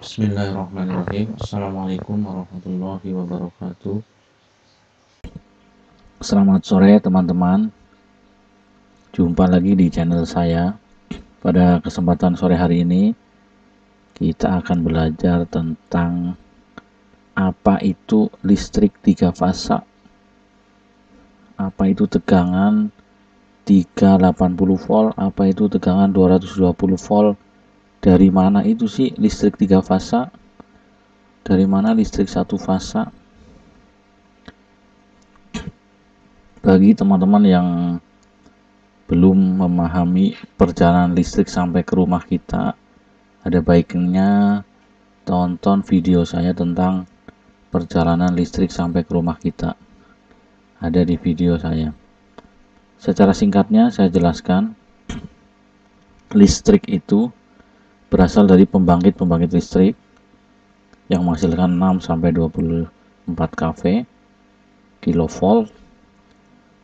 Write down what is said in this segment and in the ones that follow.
Bismillahirrahmanirrahim. Assalamualaikum warahmatullahi wabarakatuh. Selamat sore teman-teman. Jumpa lagi di channel saya. Pada kesempatan sore hari ini kita akan belajar tentang apa itu listrik 3 fasa. Apa itu tegangan 380 volt, apa itu tegangan 220 volt. Dari mana itu sih listrik 3 fasa? Dari mana listrik 1 fasa? Bagi teman-teman yang belum memahami perjalanan listrik sampai ke rumah kita, ada baiknya tonton video saya tentang perjalanan listrik sampai ke rumah kita. Ada di video saya. Secara singkatnya saya jelaskan, listrik itu berasal dari pembangkit listrik yang menghasilkan 6 sampai 24 kV kilovolt,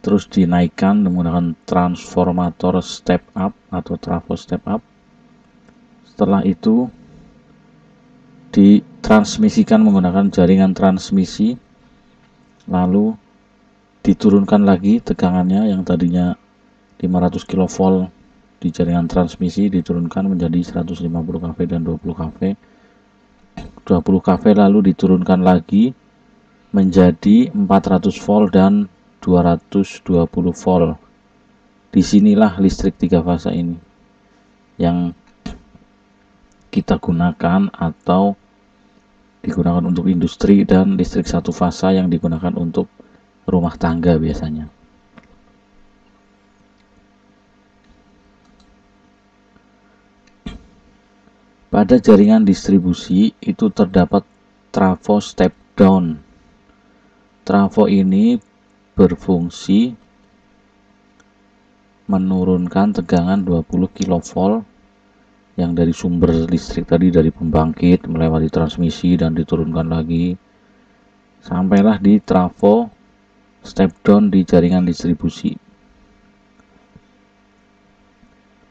terus dinaikkan menggunakan transformator step up atau trafo step up. Setelah itu ditransmisikan menggunakan jaringan transmisi, lalu diturunkan lagi tegangannya yang tadinya 500 kV di jaringan transmisi diturunkan menjadi 150 kV dan 20 kV. 20 kV lalu diturunkan lagi menjadi 400 volt dan 220 volt. Disinilah listrik 3 fasa ini yang kita gunakan atau digunakan untuk industri, dan listrik 1 fasa yang digunakan untuk rumah tangga biasanya. Pada jaringan distribusi itu terdapat trafo step down. Trafo ini berfungsi menurunkan tegangan 20 kV yang dari sumber listrik tadi, dari pembangkit melewati transmisi dan diturunkan lagi sampailah di trafo step down di jaringan distribusi.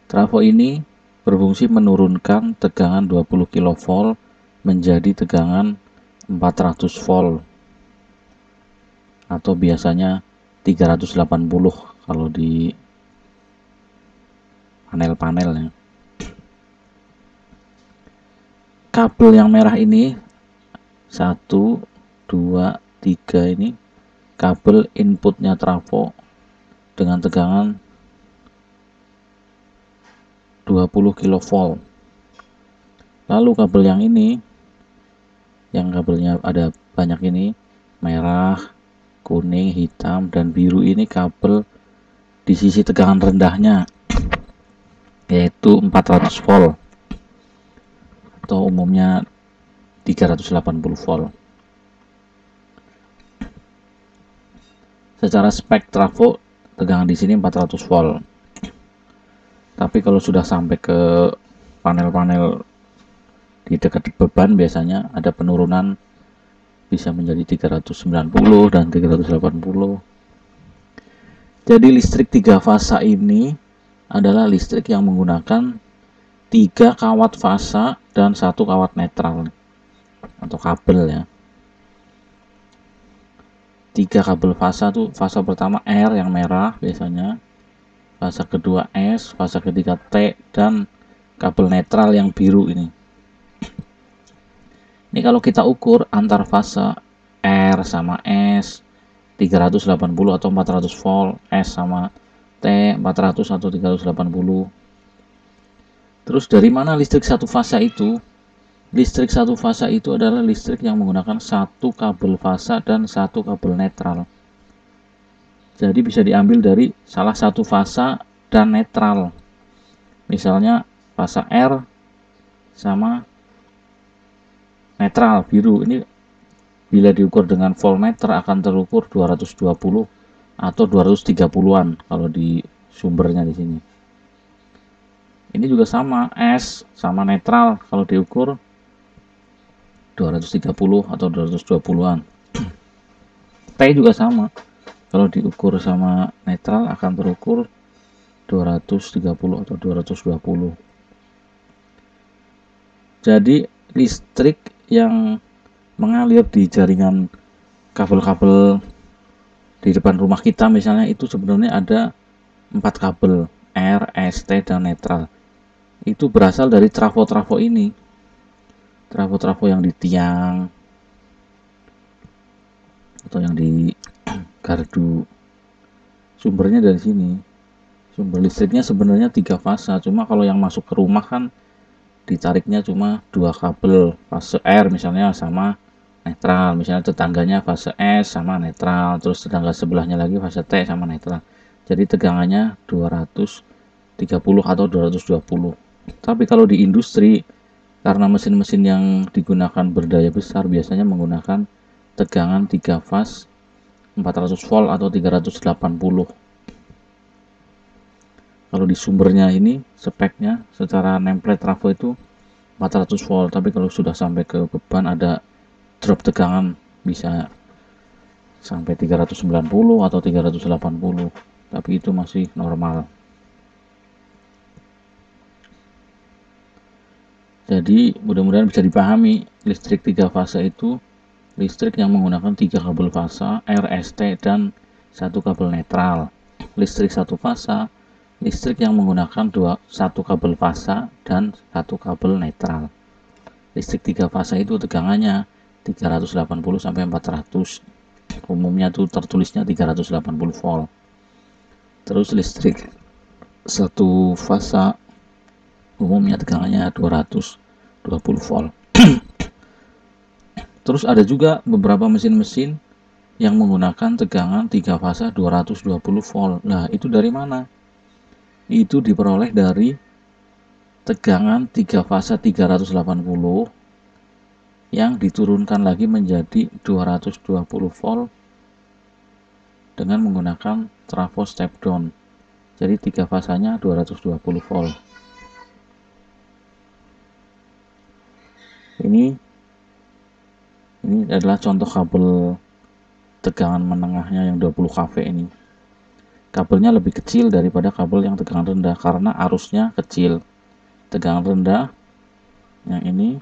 Trafo ini berfungsi menurunkan tegangan 20 kV menjadi tegangan 400 volt atau biasanya 380 kalau di panel-panelnya. Kabel yang merah ini 1, 2, 3 ini kabel inputnya trafo dengan tegangan 20 kV. Lalu kabel yang ini, yang kabelnya ada banyak ini, merah, kuning, hitam, dan biru, ini kabel di sisi tegangan rendahnya, yaitu 400 volt atau umumnya 380 volt. Secara spek trafo tegangan di sini 400 volt. Tapi kalau sudah sampai ke panel-panel di dekat beban biasanya ada penurunan, bisa menjadi 390 dan 380. Jadi listrik 3 fasa ini adalah listrik yang menggunakan 3 kawat fasa dan 1 kawat netral atau kabel ya. 3 kabel fasa tuh, fasa pertama R yang merah biasanya, fasa kedua S, fasa ketiga T, dan kabel netral yang biru ini. Ini kalau kita ukur antar fasa R sama S 380 atau 400 volt, S sama T 400 atau 380. Terus dari mana listrik 1 fasa itu? Listrik 1 fasa itu adalah listrik yang menggunakan 1 kabel fasa dan 1 kabel netral. Jadi bisa diambil dari salah satu fasa dan netral. Misalnya fasa R sama netral biru ini, bila diukur dengan voltmeter akan terukur 220 atau 230-an kalau di sumbernya di sini. Ini juga sama, S sama netral kalau diukur 230 atau 220-an. T juga sama. Kalau diukur sama netral akan terukur 230 atau 220. Jadi listrik yang mengalir di jaringan kabel-kabel di depan rumah kita misalnya, itu sebenarnya ada 4 kabel, R, ST, dan netral. Itu berasal dari trafo-trafo ini, trafo-trafo yang di tiang atau yang di gardu. Sumbernya dari sini. Sumber listriknya sebenarnya 3 fasa, cuma kalau yang masuk ke rumah kan ditariknya cuma 2 kabel, fase R misalnya sama netral, misalnya tetangganya fase S sama netral, terus tetangga sebelahnya lagi fase T sama netral. Jadi tegangannya 230 atau 220. Tapi kalau di industri, karena mesin-mesin yang digunakan berdaya besar biasanya menggunakan tegangan 3 fase 400 volt atau 380. Kalau di sumbernya ini speknya secara template trafo itu 400 volt, tapi kalau sudah sampai ke beban ada drop tegangan bisa sampai 390 atau 380, tapi itu masih normal. Jadi mudah-mudahan bisa dipahami, listrik 3 fase itu listrik yang menggunakan 3 kabel fasa RST dan 1 kabel netral. Listrik 1 fasa, listrik yang menggunakan 1 kabel fasa dan 1 kabel netral. Listrik 3 fasa itu tegangannya 380 sampai 400. Umumnya tuh tertulisnya 380 volt. Terus listrik 1 fasa umumnya tegangannya 220 volt. Terus ada juga beberapa mesin-mesin yang menggunakan tegangan 3 fasa 220 volt. Nah, itu dari mana? Itu diperoleh dari tegangan 3 fasa 380 yang diturunkan lagi menjadi 220 volt dengan menggunakan trafo step down. Jadi 3 fasanya 220 volt. Ini adalah contoh kabel tegangan menengahnya yang 20 kV ini. Kabelnya lebih kecil daripada kabel yang tegangan rendah karena arusnya kecil. Tegangan rendah yang ini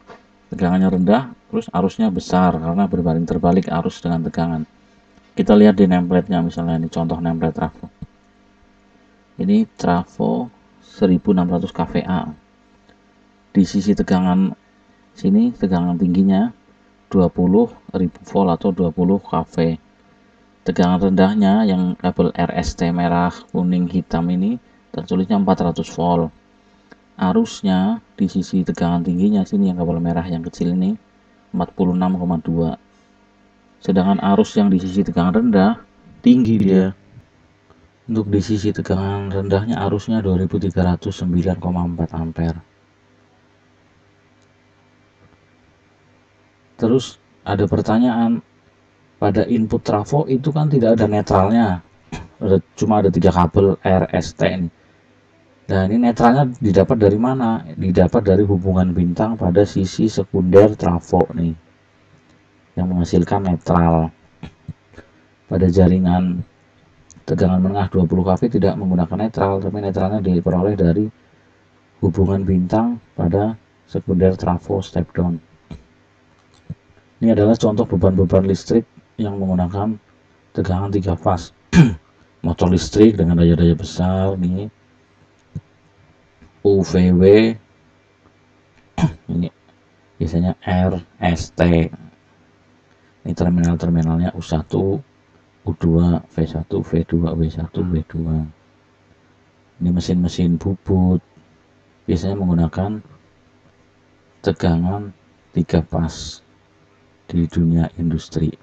tegangannya rendah, terus arusnya besar karena berbanding terbalik arus dengan tegangan. Kita lihat di nameplate-nya, misalnya ini contoh nameplate trafo. Ini trafo 1600 kVA. Di sisi tegangan sini tegangan tingginya 20.000 volt atau 20 kV. Tegangan rendahnya yang kabel RST merah, kuning, hitam ini tertulisnya 400 volt. Arusnya di sisi tegangan tingginya sini yang kabel merah yang kecil ini 46,2. Sedangkan arus yang di sisi tegangan rendah tinggi dia. Untuk di sisi tegangan rendahnya arusnya 2309,4 ampere. Terus ada pertanyaan, pada input trafo itu kan tidak ada netralnya, cuma ada 3 kabel RST ini. Nah, ini netralnya didapat dari mana? Didapat dari hubungan bintang pada sisi sekunder trafo nih, yang menghasilkan netral. Pada jaringan tegangan menengah 20 kV tidak menggunakan netral, tapi netralnya diperoleh dari hubungan bintang pada sekunder trafo step down. Ini adalah contoh beban-beban listrik yang menggunakan tegangan 3 fase. Motor listrik dengan daya-daya besar nih, UVW ini biasanya RST. Ini terminalnya U1, U2, V1, V2, W1, W2. Ini mesin-mesin bubut biasanya menggunakan tegangan 3 fase di dunia industri.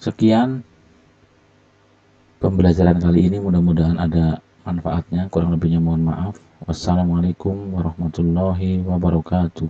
Sekian pembelajaran kali ini, mudah-mudahan ada manfaatnya. Kurang lebihnya mohon maaf. Wassalamualaikum warahmatullahi wabarakatuh.